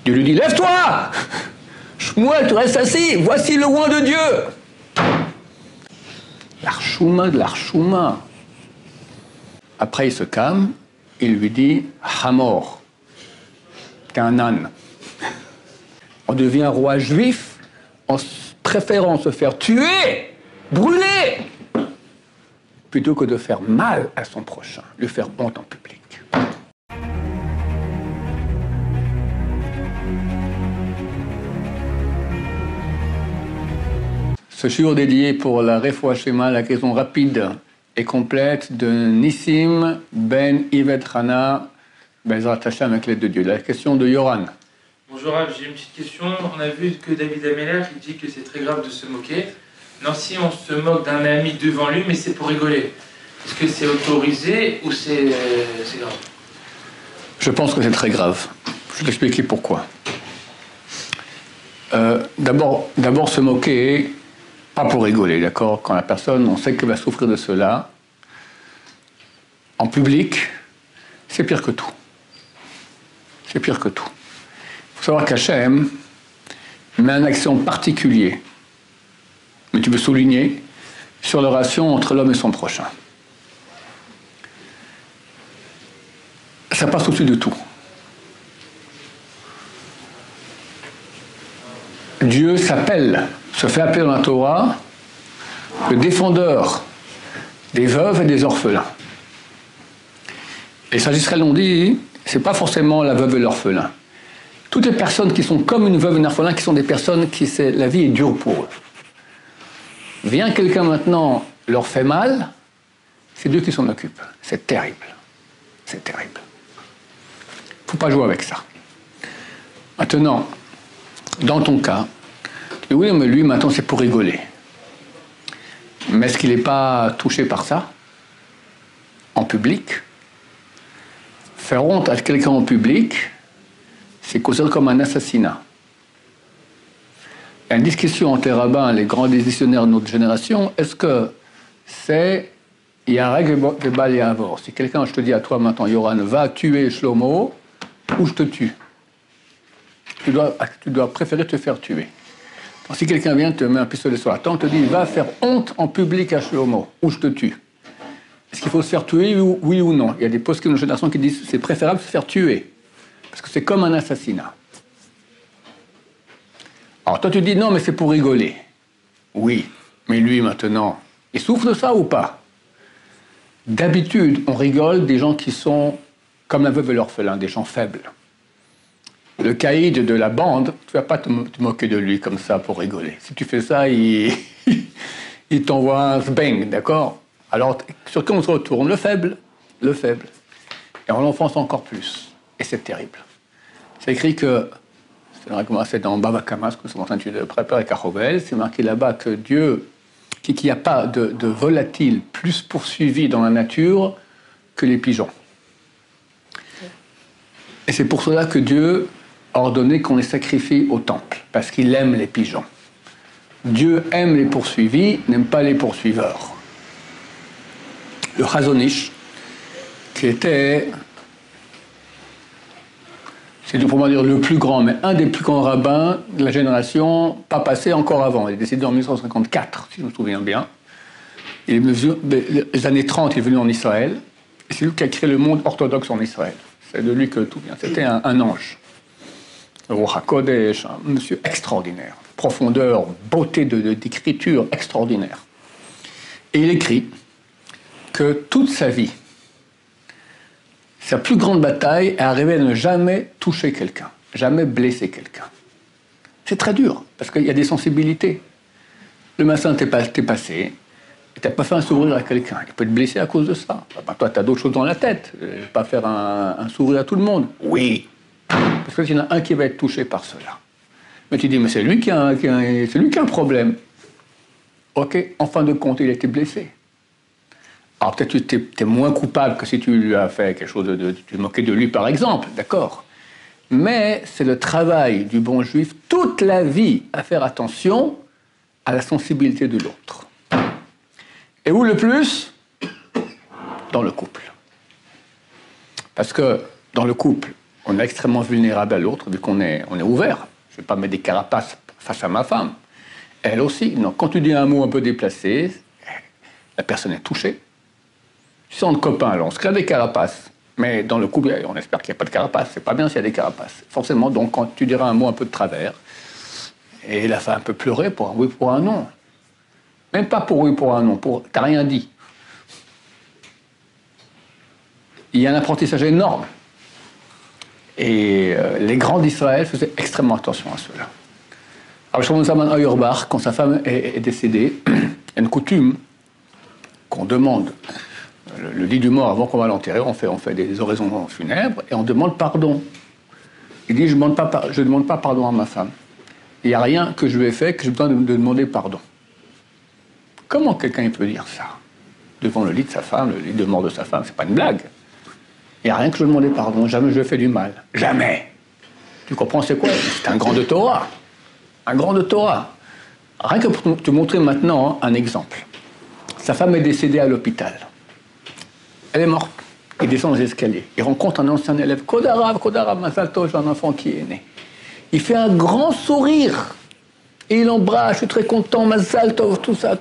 Dieu lui dit, lève-toi! Shmuel, tu restes assis, voici le oint de Dieu! L'archouma de l'archouma. Après, il se calme, il lui dit, Hamor, t'es un âne. On devient roi juif en préférant se faire tuer, brûler, plutôt que de faire mal à son prochain, lui faire honte en public. Ce shiur dédié pour la Refoua Shema, la guérison rapide et complète de Nissim Ben Ivet Hana, Bezrat Hashem avec l'aide de Dieu. La question de Yoran. Bonjour Rav, j'ai une petite question. On a vu que David Ameller il dit que c'est très grave de se moquer. Non, si on se moque d'un ami devant lui, mais c'est pour rigoler. Est-ce que c'est autorisé ou c'est grave? Je pense que c'est très grave. Je vais t'expliquer pourquoi. D'abord se moquer, pas pour rigoler, d'accord? Quand la personne, on sait qu'elle va souffrir de cela, en public, c'est pire que tout. C'est pire que tout. Il faut savoir qu'Hachem met un accent particulier, mais tu veux souligner, sur la relation entre l'homme et son prochain. Ça passe au-dessus de tout. Dieu se fait appeler dans la Torah le défendeur des veuves et des orphelins. Et Sagesse Israël l'ont dit, c'est pas forcément la veuve et l'orphelin. Toutes les personnes qui sont comme une veuve et un orphelin, qui sont des personnes qui, la vie est dure pour eux. Vient quelqu'un maintenant, leur fait mal, c'est Dieu qui s'en occupe. C'est terrible. C'est terrible. Faut pas jouer avec ça. Maintenant, dans ton cas, tu dis, oui, mais lui, maintenant, c'est pour rigoler. Mais est-ce qu'il n'est pas touché par ça? En public? Faire honte à quelqu'un en public, c'est considéré comme un assassinat. Il y a une discussion entre les rabbins, les grands décisionnaires de notre génération, est-ce que c'est... Il y a un règle de Baal et Avor. Si quelqu'un, je te dis à toi maintenant, Yoran, va tuer Shlomo, ou je te tue. Tu dois préférer te faire tuer. Donc, si quelqu'un vient, te met un pistolet sur la tempe, te dit, va faire honte en public à Shlomo, ou je te tue. Est-ce qu'il faut se faire tuer, oui ou non? Il y a des postes de notre génération qui disent, c'est préférable de se faire tuer. Parce que c'est comme un assassinat. Alors toi tu dis, non mais c'est pour rigoler. Oui, mais lui maintenant, il souffre de ça ou pas? D'habitude, on rigole des gens qui sont comme la veuve et l'orphelin, des gens faibles. Le caïd de la bande, tu ne vas pas te moquer de lui comme ça pour rigoler. Si tu fais ça, il t'envoie un sbang, d'accord? Alors, sur qui on se retourne? Le faible. Le faible. Et on l'enfonce encore plus. Et c'est terrible. C'est écrit que, c'est dans Bava Kama, ce que nous sommes en train de préparer avec Achovel, c'est marqué là-bas que Dieu, qu'il n'y a pas de volatile plus poursuivi dans la nature que les pigeons. Et c'est pour cela que Dieu a ordonné qu'on les sacrifie au temple, parce qu'il aime les pigeons. Dieu aime les poursuivis, n'aime pas les poursuiveurs. Le Chazon Ish, qui était, c'est pour moi dire le plus grand, mais un des plus grands rabbins de la génération, pas passé encore avant. Il est décédé en 1954, si je me souviens bien. Les années 30, il est venu en Israël, et c'est lui qui a créé le monde orthodoxe en Israël. C'est de lui que tout vient. C'était un ange. Le Ruach HaKodesh, un monsieur extraordinaire. Profondeur, beauté d'écriture extraordinaire. Et il écrit que toute sa vie, sa plus grande bataille est arrivée à ne jamais toucher quelqu'un, jamais blesser quelqu'un. C'est très dur, parce qu'il y a des sensibilités. Le matin, t'es passé, et t'as pas fait un sourire à quelqu'un. Il peut te blesser à cause de ça. Bah, toi, t'as d'autres choses dans la tête. Pas faire un sourire à tout le monde. Oui, parce qu'il y en a un qui va être touché par cela. Mais tu dis, mais c'est lui qui a un problème. Ok, en fin de compte, il a été blessé. Alors peut-être que tu es moins coupable que si tu lui as fait quelque chose tu te moquais de lui par exemple, d'accord. Mais c'est le travail du bon juif toute la vie à faire attention à la sensibilité de l'autre. Et où le plus? Dans le couple. Parce que dans le couple, On est extrêmement vulnérable à l'autre, vu qu'on est ouvert. Je ne vais pas mettre des carapaces face à ma femme. Elle aussi. Donc, quand tu dis un mot un peu déplacé, la personne est touchée. Si c'est entre copains, alors on se crée des carapaces. Mais dans le couple, on espère qu'il n'y a pas de carapaces. C'est pas bien s'il y a des carapaces. Forcément, donc, quand tu diras un mot un peu de travers, et la femme peut pleurer pour un oui, pour un non. Même pas pour oui, pour un non. T'as rien dit. Il y a un apprentissage énorme. Et les grands d'Israël faisaient extrêmement attention à cela. Alors, Shlomo Zalman Auerbach, quand sa femme est décédée, il y a une coutume qu'on demande le lit du mort avant qu'on va l'enterrer. On fait des oraisons funèbres et on demande pardon. Il dit, je ne demande pas pardon à ma femme. Il n'y a rien que je lui ai fait que j'ai besoin de demander pardon. Comment quelqu'un peut dire ça devant le lit de sa femme, le lit de mort de sa femme? C'est pas une blague. Il n'y a rien que je lui ai demandé pardon. Jamais je lui ai fait du mal. Jamais. Tu comprends c'est quoi? C'est un grand de Torah. Un grand de Torah. Rien que pour te montrer maintenant un exemple. Sa femme est décédée à l'hôpital. Elle est morte. Il descend les escaliers. Il rencontre un ancien élève. Kodarav, Mazal Tov, j'ai un enfant qui est né. Il fait un grand sourire. Et il l'embrasse. Je suis très content, Mazal Tov, tout ça.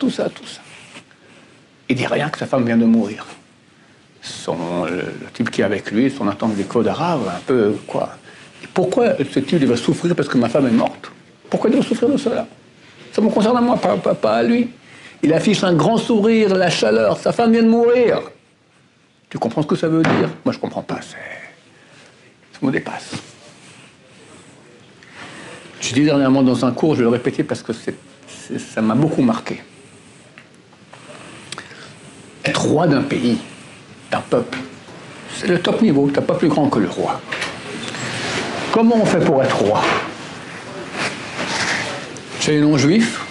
Il dit rien que sa femme vient de mourir. Le type qui est avec lui, son attente des Kodarav, un peu quoi. Et pourquoi ce type va souffrir parce que ma femme est morte? Pourquoi il doit souffrir de cela? Ça me concerne à moi, pas à lui. Il affiche un grand sourire, la chaleur. Sa femme vient de mourir. Tu comprends ce que ça veut dire? Moi, je ne comprends pas. Ça me dépasse. Je dis dernièrement dans un cours, je vais le répéter parce que ça m'a beaucoup marqué. Être roi d'un pays, d'un peuple, c'est le top niveau. Tu n'as pas plus grand que le roi. Comment on fait pour être roi? Chez les non-juifs,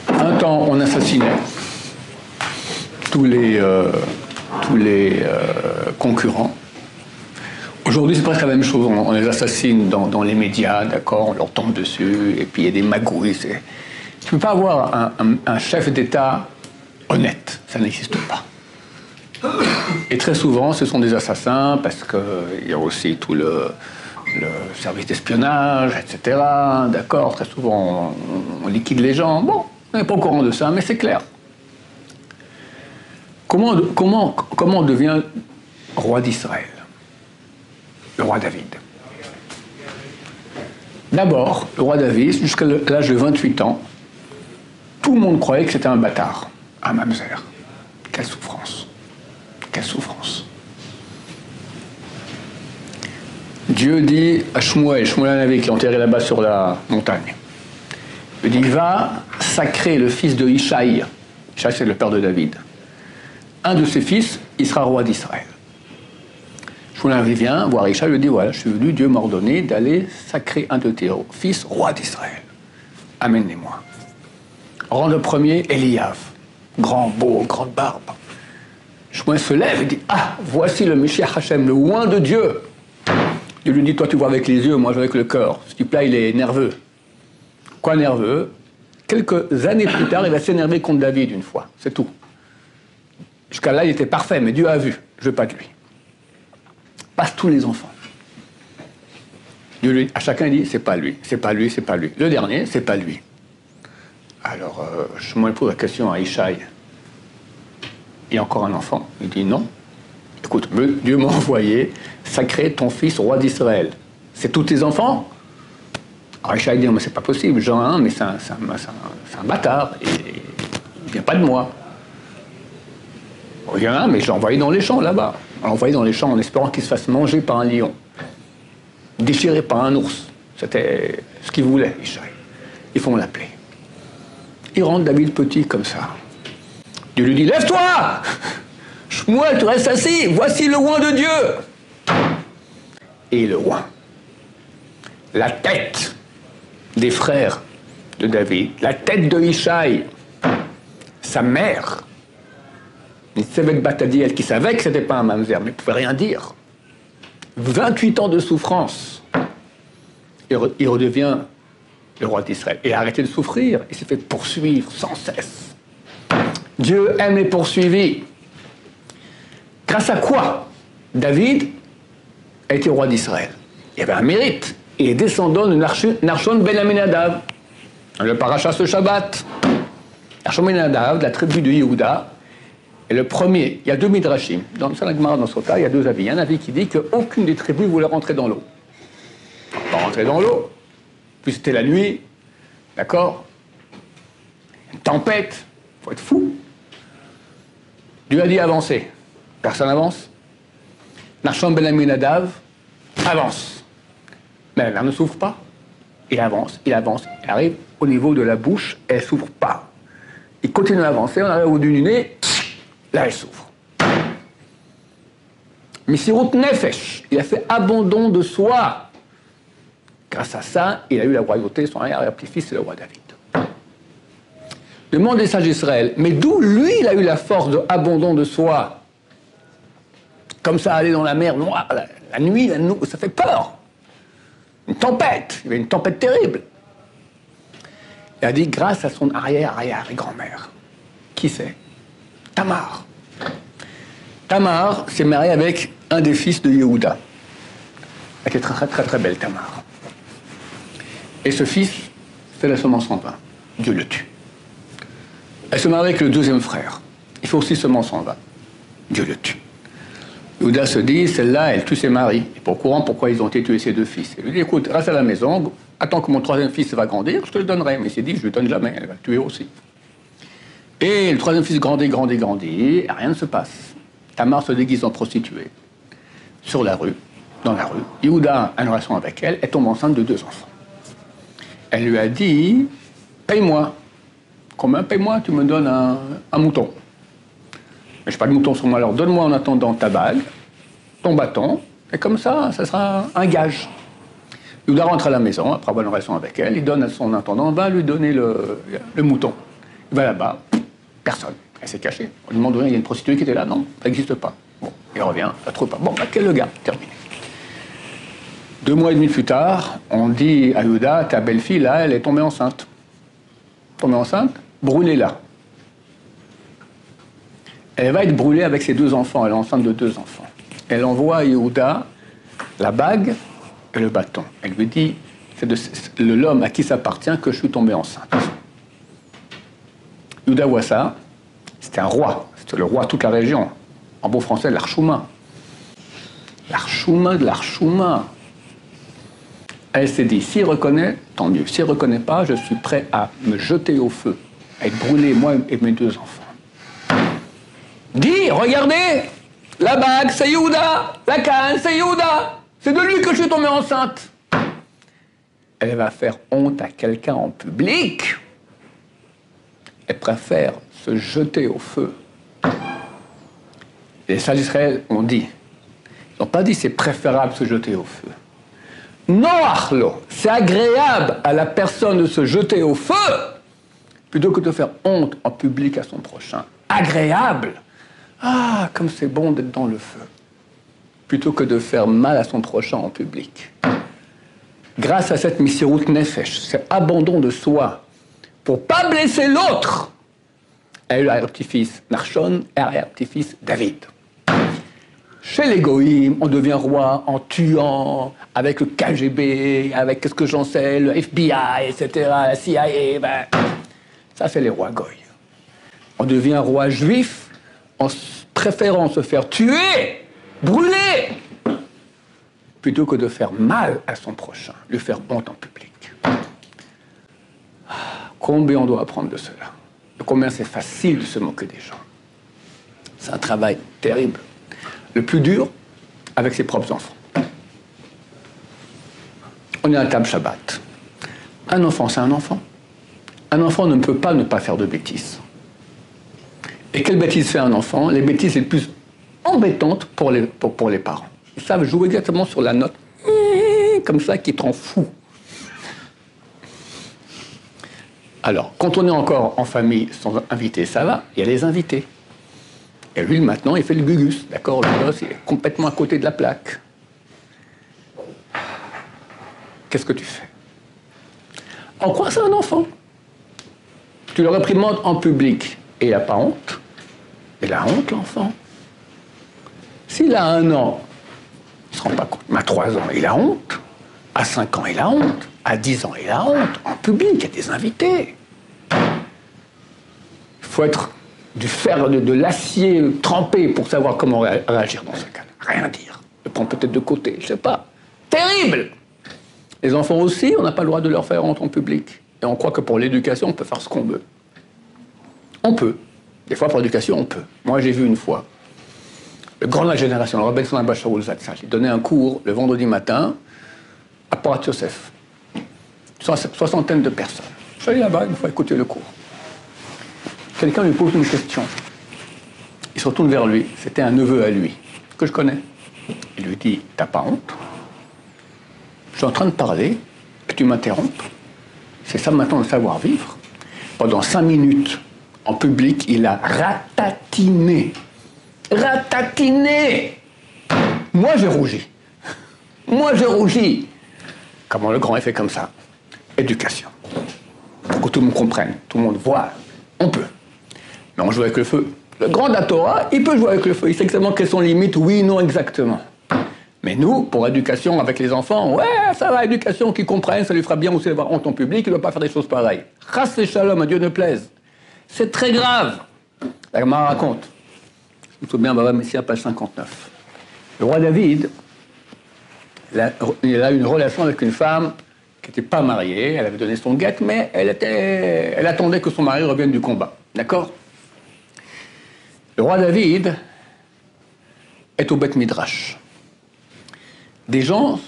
un temps, on assassinait tous les concurrents. Aujourd'hui, c'est presque la même chose. On les assassine dans les médias, d'accord, on leur tombe dessus, et puis il y a des magouilles. Tu ne peux pas avoir un chef d'État honnête. Ça n'existe pas. Et très souvent, ce sont des assassins, parce qu'il y a aussi tout le service d'espionnage, etc. D'accord, très souvent, on liquide les gens. Bon, on n'est pas au courant de ça, mais c'est clair. Comment on devient roi d'Israël? Le roi David. D'abord, le roi David, jusqu'à l'âge de 28 ans, tout le monde croyait que c'était un bâtard, un mamzer. Quelle souffrance. Quelle souffrance. Dieu dit à Shmuel Navi, qui est enterré là-bas sur la montagne, il dit, va sacrer le fils de Ishaï. Ishaï, c'est le père de David. Un de ses fils, il sera roi d'Israël. Shmuel Navi vient voir Ishaï, lui dit, voilà, je suis venu, Dieu m'a ordonné d'aller sacrer un de tes fils, roi d'Israël. Amène-les-moi. Rang le premier, Eliav. Grand, beau, grande barbe. Shmuel se lève et dit, ah, voici le Meshiach Hashem, le oint de Dieu. Dieu lui dit, toi tu vois avec les yeux, moi je vois avec le cœur. Ce type-là, il est nerveux. Quoi nerveux? Quelques années plus tard, il va s'énerver contre David une fois. C'est tout. Jusqu'à là, il était parfait, mais Dieu a vu. Je veux pas de lui. Passe tous les enfants. Dieu lui, à chacun, il dit, c'est pas lui, c'est pas lui, c'est pas lui. Le dernier, c'est pas lui. Alors, je me pose la question à Ishaï. Il y a encore un enfant? Il dit non. Écoute, Dieu m'a envoyé sacrer ton fils roi d'Israël. C'est tous tes enfants? Alors Ishaï dit, mais c'est pas possible, j'en ai un, mais c'est un bâtard, et il vient pas de moi. Il y en a un, mais je l'ai envoyé dans les champs, là-bas. On l'a envoyé dans les champs en espérant qu'il se fasse manger par un lion, déchiré par un ours. C'était ce qu'il voulait, Ishaï. Ils font l'appeler. Il rentre David petit comme ça. Dieu lui dit, lève-toi! Shmuel, tu restes assis, voici le oint de Dieu. Et le oint, la tête des frères de David, la tête de Ishaï, sa mère, Nitzevet Batadiel, qui savait que c'était pas un mamzer, mais ne pouvait rien dire. 28 ans de souffrance. Il redevient le roi d'Israël. Et a arrêté de souffrir. Il s'est fait poursuivre sans cesse. Dieu aime les poursuivis. Grâce à quoi? David a été roi d'Israël. Il avait un mérite. Il est descendant de Nachshon ben Aminadav. Le paracha ce Shabbat. Nachshon ben Aminadav, de la tribu de Yehuda, est le premier. Il y a deux midrashim. Dans le Gemara, dans Sota, il y a deux avis. Il y a un avis qui dit qu'aucune des tribus voulait rentrer dans l'eau. Pas rentrer dans l'eau. Puis c'était la nuit. D'accord? Une tempête. Il faut être fou. Dieu a dit avancer. Personne n'avance. Nachshon ben Aminadav avance. Mais la mer ne s'ouvre pas. Il avance, il avance. Il arrive au niveau de la bouche, elle ne s'ouvre pas. Il continue à avancer, on arrive au bout du nez, là elle s'ouvre. Messirut Nefesh, il a fait abandon de soi. Grâce à ça, il a eu la royauté, son arrière-petit-fils, c'est le roi David. Demande des sages d'Israël, mais d'où lui, il a eu la force de abandon de soi? Comme ça, aller dans la mer noire, la nuit, ça fait peur. Une tempête, il y avait une tempête terrible. Il a dit grâce à son arrière-grand-mère. Qui c'est? Tamar. Tamar s'est mariée avec un des fils de Yehuda. Elle était très très très belle, Tamar. Et ce fils fait la semence en vin. Dieu le tue. Elle se marie avec le deuxième frère. Il fait aussi semence en vin. Dieu le tue. Yehuda se dit, celle-là, elle tue ses maris. Il n'est pas au courant pourquoi ils ont été tués ses deux fils. Il lui dit, écoute, reste à la maison, attends que mon troisième fils va grandir, je te le donnerai. Mais il s'est dit, je ne le donne jamais, elle va le tuer aussi. Et le troisième fils grandit, et rien ne se passe. Tamar se déguise en prostituée, sur la rue, dans la rue. Yehuda a une relation avec elle, elle tombe enceinte de 2 enfants. Elle lui a dit, paye-moi. Combien paye-moi? Tu me donnes un mouton. Mais je n'ai pas de mouton sur moi, alors donne-moi en attendant ta bague, ton bâton, et comme ça, ça sera un gage. Yehuda rentre à la maison, après avoir une relation avec elle, il donne à son intendant, va lui donner le mouton. Il va là-bas, personne. Elle s'est cachée. On lui demande, il y a une prostituée qui était là, non, ça n'existe pas. Bon, il revient, ça ne trouve pas. Bon, bah, quel le gars, terminé. 2 mois et demi plus tard, on dit à Yehuda, ta belle-fille, là, elle est tombée enceinte. Tombée enceinte, brûlez-la. Elle va être brûlée avec ses 2 enfants. Elle est enceinte de 2 enfants. Elle envoie à Yehuda la bague et le bâton. Elle lui dit, c'est de l'homme à qui ça appartient que je suis tombée enceinte. Yehuda voit ça. C'était un roi. C'était le roi de toute la région. En beau français, l'Archouma. L'Archouma de l'Archouma. Elle s'est dit, s'il reconnaît, tant mieux. S'il ne reconnaît pas, je suis prêt à me jeter au feu, à être brûlé, moi et mes 2 enfants. Dis, regardez, la bague, c'est Yehuda, la canne, c'est Yehuda, c'est de lui que je suis tombée enceinte. Elle va faire honte à quelqu'un en public. Elle préfère se jeter au feu. Les sages d'Israël ont dit, ils n'ont pas dit c'est préférable de se jeter au feu. Non, Arlo, c'est agréable à la personne de se jeter au feu plutôt que de faire honte en public à son prochain. Agréable. Ah, comme c'est bon d'être dans le feu, plutôt que de faire mal à son prochain en public. Grâce à cette Messirut Nefesh, cet abandon de soi, pour pas blesser l'autre, elle a eu l'arrière-petit-fils Nachshon et l'arrière-petit-fils David. Chez les Goïm, on devient roi en tuant, avec le KGB, avec qu'est-ce que j'en sais, le FBI, etc., la CIA, ben, ça c'est les rois Goï. On devient roi juif en préférant se faire tuer, brûler, plutôt que de faire mal à son prochain, lui faire honte en public. Combien on doit apprendre de cela? Combien c'est facile de se moquer des gens? C'est un travail terrible. Le plus dur, avec ses propres enfants. On est à la table Shabbat. Un enfant, c'est un enfant. Un enfant ne peut pas ne pas faire de bêtises. Et quelle bêtise fait un enfant? Les bêtises les plus embêtantes pour les parents. Ils savent jouer exactement sur la note, comme ça, qui te rend fou. Alors, quand on est encore en famille sans invité, ça va, il y a les invités. Et lui, maintenant, il fait le gugus, d'accord? Le gosse, il est complètement à côté de la plaque. Qu'est-ce que tu fais? En quoi c'est un enfant? Tu le réprimandes en public et il n'a pas honte. Il a honte, l'enfant. S'il a 1 an, il ne se rend pas compte. Mais à 3 ans, il a honte. À 5 ans, il a honte. À 10 ans, il a honte. En public, il y a des invités. Il faut être du fer, de l'acier trempé pour savoir comment réagir dans ce cas. Rien dire. Le prendre peut-être de côté, je ne sais pas. Terrible! Les enfants aussi, on n'a pas le droit de leur faire honte en public. Et on croit que pour l'éducation, on peut faire ce qu'on veut. On peut. Des fois, pour l'éducation, on peut. Moi, j'ai vu une fois le grand de la génération, le Rabbi Salman Bacharul Zatzal, il donnait un cours le vendredi matin à Porat Yosef. Soixantaine de personnes. Je suis allé là-bas une fois écouter le cours. Quelqu'un lui pose une question. Il se retourne vers lui. C'était un neveu à lui, que je connais. Il lui dit, t'as pas honte? Je suis en train de parler, et tu m'interromps. C'est ça maintenant le savoir-vivre. Pendant 5 minutes, en public, il a ratatiné. Ratatiné! Moi, j'ai rougi. Moi, j'ai rougi. Comment le grand est fait comme ça? Éducation. Pour que tout le monde comprenne, tout le monde voit. On peut. Mais on joue avec le feu. Le grand de la Torah, il peut jouer avec le feu. Il sait exactement quelles sont les limites, oui, non, exactement. Mais nous, pour éducation avec les enfants, ouais, ça va, éducation, qu'ils comprennent, ça lui fera bien aussi d'avoir honte en public, il ne doit pas faire des choses pareilles. Chasse et shalom, à Dieu ne plaise. C'est très grave. La Gemara raconte. Je me souviens, Baba Messia, page 59. Le roi David, il a eu une relation avec une femme qui n'était pas mariée, elle avait donné son guet, mais elle attendait que son mari revienne du combat. D'accord? Le roi David est au Beth Midrash. Des gens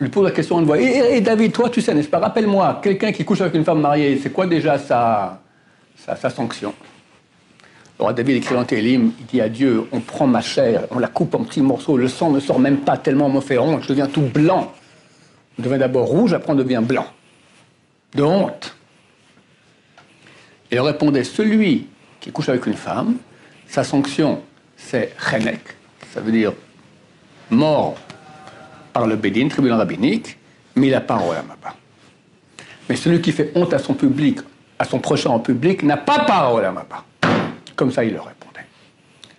lui posent la question, on le voit, et David, toi, tu sais, n'est-ce pas, rappelle-moi, quelqu'un qui couche avec une femme mariée, c'est quoi déjà sa sanction? Le roi David écrit dans Télim, il dit à Dieu, on prend ma chair, on la coupe en petits morceaux, le sang ne sort même pas tellement on me fait honte, je deviens tout blanc. Je deviens d'abord rouge, après on devient blanc. De honte. Et il répondait, celui qui couche avec une femme, sa sanction, c'est chenek, ça veut dire mort par le Bédin, tribunal rabbinique, mais il n'a pas un rôle là-bas. Mais celui qui fait honte à son public, à son prochain en public, n'a pas parole à là-bas. Comme ça, il leur répondait.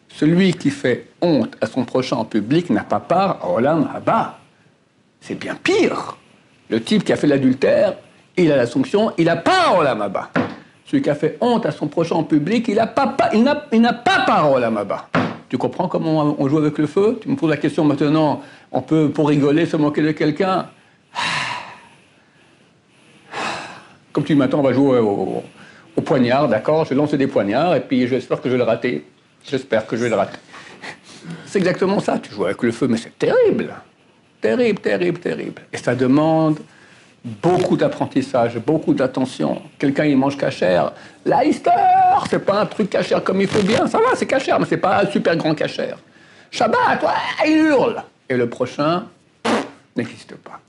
Celui qui fait honte à son prochain en public n'a pas part à Olam Haba. C'est bien pire. Le type qui a fait l'adultère, il a la sanction, il n'a pas à Olam Haba. Celui qui a fait honte à son prochain en public, il n'a pas part à Olam Haba. Tu comprends comment on joue avec le feu? Tu me poses la question maintenant, on peut, pour rigoler, se moquer de quelqu'un. Comme tu dis maintenant, on va jouer au poignard, d'accord? Je vais lancer des poignards et puis j'espère que je vais le rater. J'espère que je vais le rater. C'est exactement ça, tu joues avec le feu, mais c'est terrible. Terrible, terrible, terrible. Et ça demande beaucoup d'apprentissage, beaucoup d'attention. Quelqu'un, il mange cachère. La histoire, c'est pas un truc cachère comme il faut bien. Ça va, c'est cachère, mais c'est pas un super grand cachère. Shabbat, ouais, il hurle. Et le prochain n'existe pas.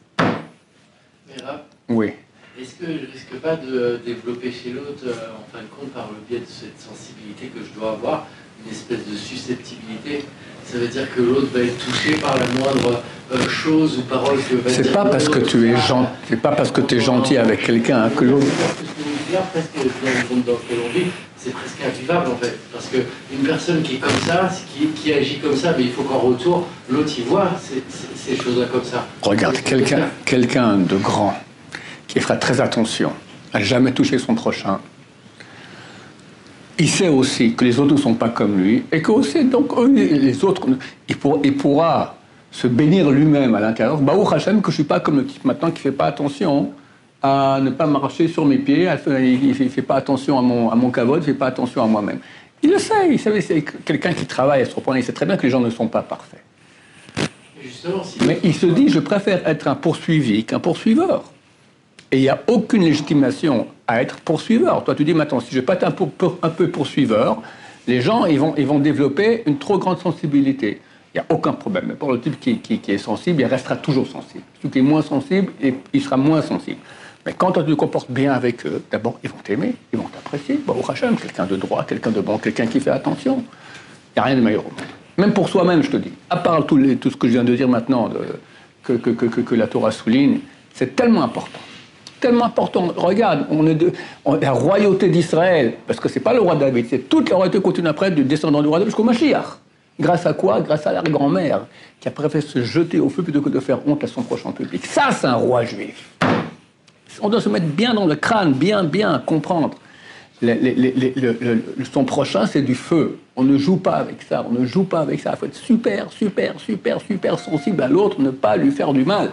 Mira, oui. Est-ce que je risque pas de développer chez l'autre, en fin de compte, par le biais de cette sensibilité que je dois avoir, une espèce de susceptibilité? Ça veut dire que l'autre va être touché par la moindre chose ou parole que va dire. C'est pas parce que tu es gentil, c'est pas parce que tu es gentil avec quelqu'un que l'autre. Presque dans le monde dans lequel on vit, c'est presque invivable en fait, parce que une personne qui est comme ça, qui agit comme ça, mais il faut qu'en retour l'autre y voit ces choses-là comme ça. Regarde, quelqu'un de grand qui fera très attention à jamais toucher son prochain. Il sait aussi que les autres ne sont pas comme lui, et que aussi, donc, les autres, il pourra se bénir lui-même à l'intérieur. Baruch Hashem, que je ne suis pas comme le type maintenant qui ne fait pas attention à ne pas marcher sur mes pieds, il ne fait pas attention à mon kavod, il ne fait pas attention à moi-même. Il le sait, il sait, c'est quelqu'un qui travaille à se reprendre, il sait très bien que les gens ne sont pas parfaits. Justement, mais il se dit, je préfère être un poursuivi qu'un poursuiveur. Et il n'y a aucune légitimation à être poursuiveur. Toi, tu dis maintenant, si je ne vais pas être un peu poursuiveur, les gens ils vont développer une trop grande sensibilité. Il n'y a aucun problème. Mais pour le type qui est sensible, il restera toujours sensible. Celui qui est moins sensible, il sera moins sensible. Mais quand tu te comportes bien avec eux, d'abord, ils vont t'aimer, ils vont t'apprécier. Bon, au Hachem, quelqu'un de droit, quelqu'un de bon, quelqu'un qui fait attention. Il n'y a rien de meilleur au monde. Même pour soi-même, je te dis. À part tout ce que je viens de dire maintenant, que la Torah souligne, c'est tellement important. Tellement important. Regarde, la royauté d'Israël, parce que c'est pas le roi David, c'est toute la royauté continue après, du descendant du roi David jusqu'au Mashiach. Grâce à quoi? Grâce à l'arrière-grand-mère, qui a préféré se jeter au feu plutôt que de faire honte à son prochain public. Ça, c'est un roi juif. On doit se mettre bien dans le crâne, bien comprendre. Son prochain, c'est du feu. On ne joue pas avec ça, on ne joue pas avec ça. Il faut être super sensible à l'autre, ne pas lui faire du mal.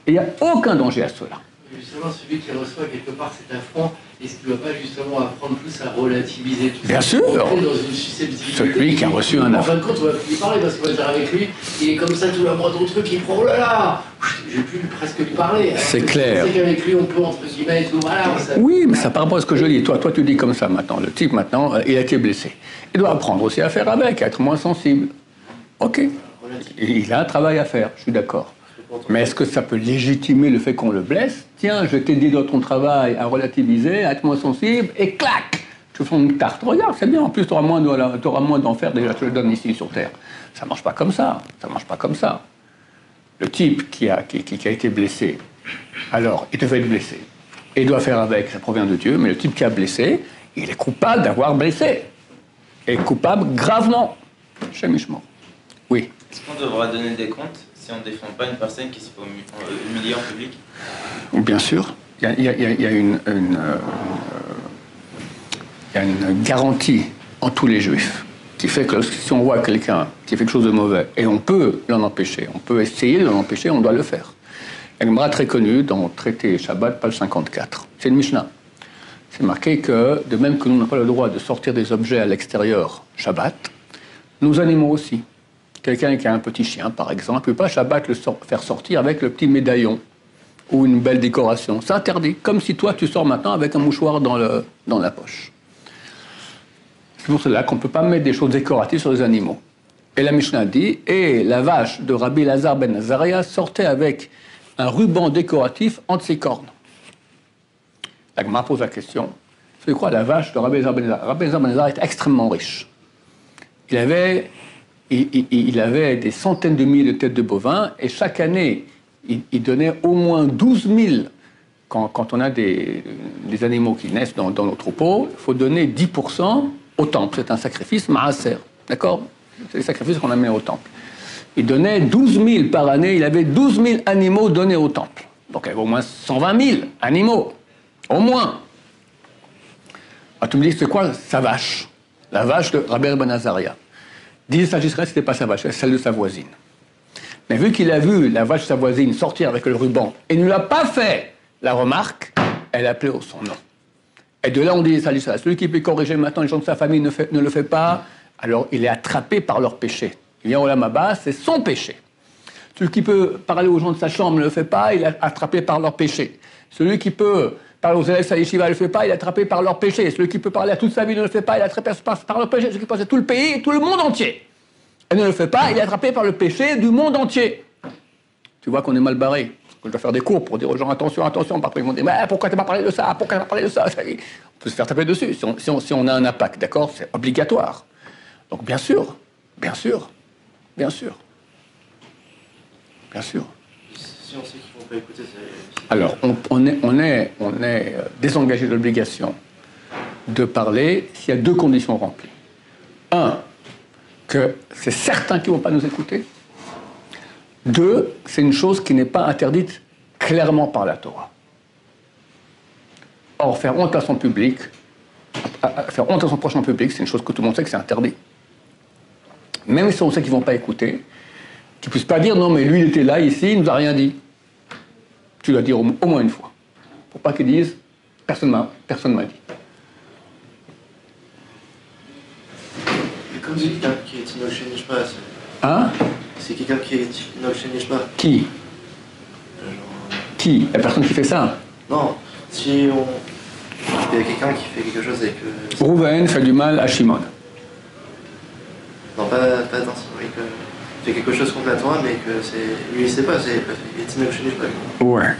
Et il n'y a aucun danger à cela. Justement, celui qui reçoit quelque part cet affront, est-ce qu'il ne doit pas justement apprendre plus à relativiser tout ça? Bien sûr. Dans une susceptibilité. Celui qui a reçu un affront. En fin de compte, on va plus lui parler parce qu'on va dire avec lui, il est comme ça tout le moindre truc, il prend, oh là là, j'ai plus presque lui parler. C'est clair. C'est qu'avec lui, on peut, entre guillemets, et tout, voilà. Ça... Oui, mais ça par rapport à ce que je dis. Toi, tu dis comme ça maintenant. Le type, maintenant, il a été blessé. Il doit apprendre aussi à faire avec, à être moins sensible. OK. Il a un travail à faire, je suis d'accord. Mais est-ce que ça peut légitimer le fait qu'on le blesse? Tiens, je t'ai dit dans ton travail à relativiser, à être moins sensible, et clac, tu fais une tarte. Regarde, c'est bien, en plus, tu auras moins d'enfer, déjà, je te le donne ici sur Terre. Ça ne marche pas comme ça, ça ne marche pas comme ça. Le type qui a été blessé, alors, il devait être blessé. Et il doit faire avec, ça provient de Dieu, mais le type qui a blessé, il est coupable d'avoir blessé. Et coupable gravement, chez Mishmor. Oui. Est-ce qu'on devra donner des comptes si on ne défend pas une personne qui se fait humilier en public? Bien sûr. Il y a une garantie en tous les juifs qui fait que si on voit quelqu'un qui fait quelque chose de mauvais, et on peut l'en empêcher, on peut essayer de l'en empêcher, on doit le faire. Il y a une Gemara très connue dans le traité Shabbat, page 54. C'est une Mishnah. C'est marqué que, de même que nous n'avons pas le droit de sortir des objets à l'extérieur Shabbat, nos animaux aussi. Quelqu'un qui a un petit chien, par exemple, ne peut pas Shabbat le faire sortir avec le petit médaillon ou une belle décoration. C'est interdit. Comme si toi, tu sors maintenant avec un mouchoir dans la poche. C'est pour cela qu'on ne peut pas mettre des choses décoratives sur les animaux. Et la Mishnah dit, et la vache de Rabbi Lazar ben Azaria sortait avec un ruban décoratif entre ses cornes. La Gemara pose la question, c'est quoi la vache de Rabbi Lazar ben Azaria? Rabbi Lazar ben Azaria était extrêmement riche. Il avait des centaines de milliers de têtes de bovins, et chaque année, il donnait au moins 12 000. Quand on a des animaux qui naissent dans nos troupeaux, il faut donner 10% au temple. C'est un sacrifice maaser. D'accord? C'est les sacrifices qu'on amène au temple. Il donnait 12 000 par année. Il avait 12 000 animaux donnés au temple. Donc il y avait au moins 120 000 animaux. Au moins. Alors, tu me dis, c'est quoi sa vache? La vache de Rabbi ben Azaria. Disait sa Israël, c'était pas sa vache, c'est celle de sa voisine. Mais vu qu'il a vu la vache de sa voisine sortir avec le ruban et ne l'a pas fait la remarque, elle a appelé au son nom. Et de là, on dit, celui qui peut corriger maintenant les gens de sa famille ne le fait pas, alors il est attrapé par leur péché. Il vient au Lamaba, c'est son péché. Celui qui peut parler aux gens de sa chambre ne le fait pas, il est attrapé par leur péché. Celui qui peut parler aux élèves de Yeshiva ne le fait pas, il est attrapé par leur péché. Celui qui peut parler à toute sa vie ne le fait pas, il est attrapé par leur péché. Celui qui passe à tout le pays et tout le monde entier. Et ne le fait pas, il est attrapé par le péché du monde entier. Tu vois qu'on est mal barré. Je dois faire des cours pour dire aux gens attention. Parfois ils vont dire mais pourquoi tu n'as pas parlé de ça? Pourquoi tu n'as pas parlé de ça? On peut se faire taper dessus si on a un impact, d'accord? C'est obligatoire. Donc bien sûr. Si on sait qu'ils ne vont pas écouter, c'est... Alors, on est désengagé de l'obligation de parler s'il y a deux conditions remplies. Un, que c'est certain qu'ils ne vont pas nous écouter. Deux, c'est une chose qui n'est pas interdite clairement par la Torah. Or, faire honte à son public, faire honte à son prochain public, c'est une chose que tout le monde sait que c'est interdit. Même si on sait qu'ils ne vont pas écouter, qu'ils ne puissent pas dire non, mais lui, il était là, ici, il ne nous a rien dit. Tu dois dire au moins une fois. Pour pas qu'ils disent personne m'a dit. Et comme c'est quelqu'un qui est Tinoch Nishma, Hein? C'est quelqu'un qui est Tinoch Nishma. Qui? Qui? La personne qui fait ça? Non, si il y a quelqu'un qui fait quelque chose et que... Rouven fait du mal à Shimon. Non, pas attention, oui, que fait quelque chose contre la Torah, mais que c'est... Lui, il sait pas, il est Tinoch Nishma. Ouais.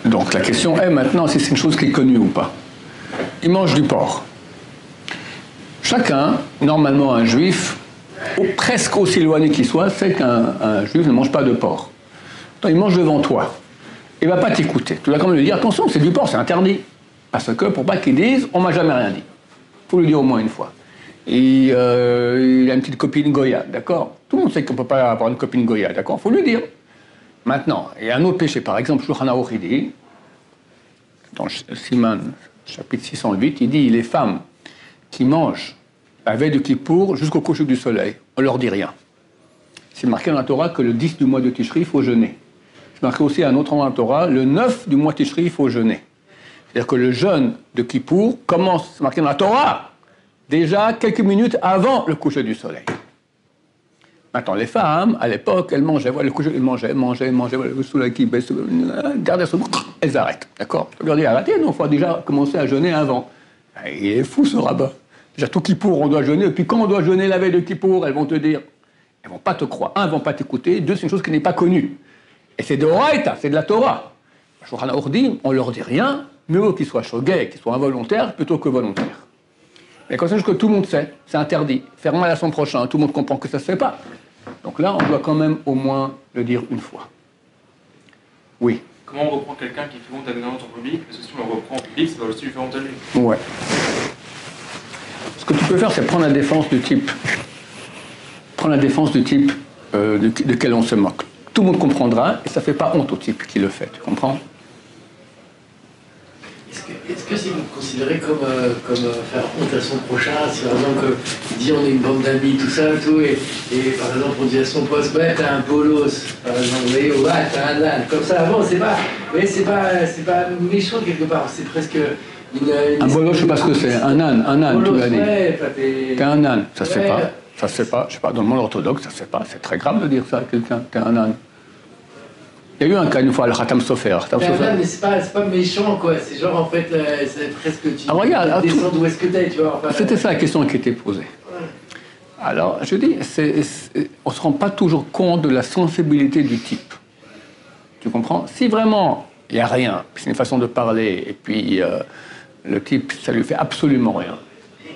Donc la question est maintenant si c'est une chose qui est connue ou pas. Il mange du porc. Chacun, normalement un juif, ou presque aussi éloigné qu'il soit, sait qu'un juif ne mange pas de porc. Donc il mange devant toi. Il ne va pas t'écouter. Tu vas quand même lui dire attention, c'est du porc, c'est interdit. Parce que pour pas qu'il dise on m'a jamais rien dit. Il faut lui dire au moins une fois. Et il a une petite copine Goya, d'accord? Tout le monde sait qu'on ne peut pas avoir une copine Goya, d'accord? Il faut lui dire. Maintenant, il y a un autre péché, par exemple, Shulchan Aruch, il dit, dans Siman, chapitre 608, il dit les femmes qui mangent la veille de Kippour jusqu'au coucher du soleil, on leur dit rien. C'est marqué dans la Torah que le 10 du mois de Tishri, il faut jeûner. C'est marqué aussi à un autre endroit dans la Torah, le 9 du mois de Tishri, il faut jeûner. C'est-à-dire que le jeûne de Kippour commence, c'est marqué dans la Torah, déjà quelques minutes avant le coucher du soleil. Maintenant, les femmes, à l'époque, elles mangeaient, voilà, le coucher, elles mangeaient, voilà, le soleil qui baisse, gardaient son elles arrêtent, d'accord? Je leur dis, arrêtez, non, il faut déjà commencer à jeûner avant. Il est fou, ce rabbin. Déjà, tout Kippour, on doit jeûner, et puis quand on doit jeûner la veille de Kippour, elles vont te dire, elles ne vont pas te croire. Un, elles ne vont pas t'écouter, deux, c'est une chose qui n'est pas connue. Et c'est de Horaïta, c'est de la Torah. Shulchan Aruch dit, on leur dit rien, mieux vaut qu'ils soient chogués, qu'ils soient involontaires, plutôt que volontaires. Mais quand c'est chose que tout le monde sait, c'est interdit. Faire mal à son prochain, tout le monde comprend que ça ne se fait pas. Donc là, on doit quand même au moins le dire une fois. Oui. Comment on reprend quelqu'un qui fait honte à quelqu'un en public? Parce que si on le reprend en public, ça va aussi lui faire honte à lui. Ouais. Ce que tu peux faire, c'est prendre la défense du type. Prendre la défense du type de quel on se moque. Tout le monde comprendra et ça ne fait pas honte au type qui le fait. Tu comprends? Est-ce que si vous considérez comme faire honte à son prochain, si par exemple il dit on est une bande d'amis, tout ça, tout, et par exemple on dit à son poste, ouais t'as un bolos, par exemple, vous voyez, ouais t'as un âne, comme ça, bon c'est pas méchant quelque part, c'est presque une un bolos, je sais pas ce que c'est, un âne, bolos, tu l'as dit. Ouais, t'es un âne, ça se ouais. fait pas, ça se fait pas, je sais pas, dans le monde orthodoxe, ça se fait pas, c'est très grave de dire ça à quelqu'un, t'es un âne. Il y a eu un cas une fois, le Khatam Sofer. Mais c'est pas méchant, quoi. C'est genre, en fait, c'est presque... Tu descends d'où est-ce que t'es, tu vois. Enfin, c'était ça la question qui était posée. Ouais. Alors, je dis, on ne se rend pas toujours compte de la sensibilité du type. Tu comprends? Si vraiment, il n'y a rien, c'est une façon de parler, et puis le type, ça lui fait absolument rien.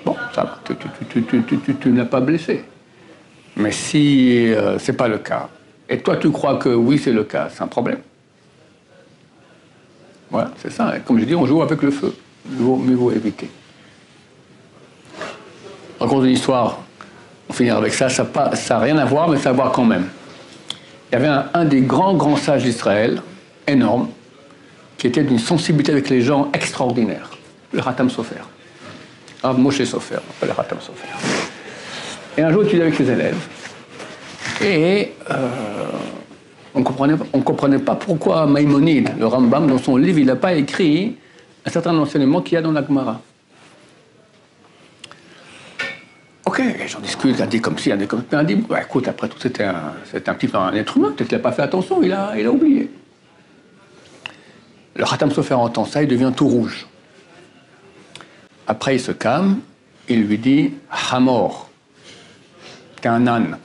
Bon, ça va, tu ne l'as pas blessé. Mais si ce n'est pas le cas, et toi, tu crois que oui, c'est le cas, c'est un problème. Voilà, c'est ça. Comme je dis, on joue avec le feu. Mieux vaut éviter. Je raconte une histoire. On finira avec ça. Ça n'a rien à voir, mais ça a à voir quand même. Il y avait un des grands sages d'Israël, énorme, qui était d'une sensibilité avec les gens extraordinaire. Le Khatam Sofer. Moshe Sofer, pas le Khatam Sofer. Et un jour, il étudiait avec ses élèves. Et on comprenait pas pourquoi Maïmonide, le Rambam, dans son livre, il n'a pas écrit un certain enseignement qu'il y a dans la Gemara. Ok, j'en discute, il dit comme ci, il dit comme ça. Il dit, bah, écoute, après tout, c'était un petit peu un être humain, peut-être qu'il n'a pas fait attention, il a oublié. Le Khatam Sofer entend ça, il devient tout rouge. Après, il se calme, il lui dit, Hamor, t'es un âne.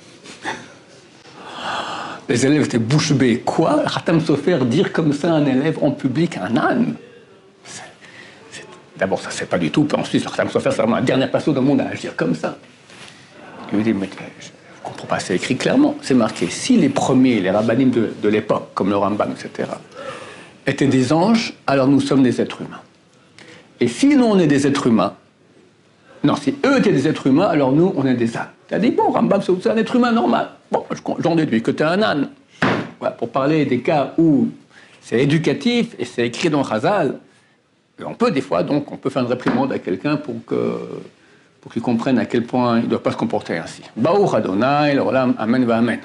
Les élèves étaient bouche bée. Quoi? Khatam Sofer dire comme ça à un élève en public, un âne? D'abord, ça ne se fait pas du tout. Puis ensuite, Khatam Sofer, c'est vraiment la dernière personne au monde à agir comme ça. Il me dit, mais je ne comprends pas, c'est écrit clairement. C'est marqué, si les premiers, les rabbanim de l'époque, comme le Rambam, etc., étaient des anges, alors nous sommes des êtres humains. Et si nous, on est des êtres humains, non, si eux étaient des êtres humains, alors nous, on est des ânes. Tu as dit, bon, Rambam, c'est un être humain normal. Bon, j'en déduis que tu es un âne. Voilà, pour parler des cas où c'est éducatif et c'est écrit dans Chazal, on peut des fois, donc, on peut faire une réprimande à quelqu'un pour qu'il comprenne à quel point il ne doit pas se comporter ainsi. Baruch Adonai, l'olam, amen va amen.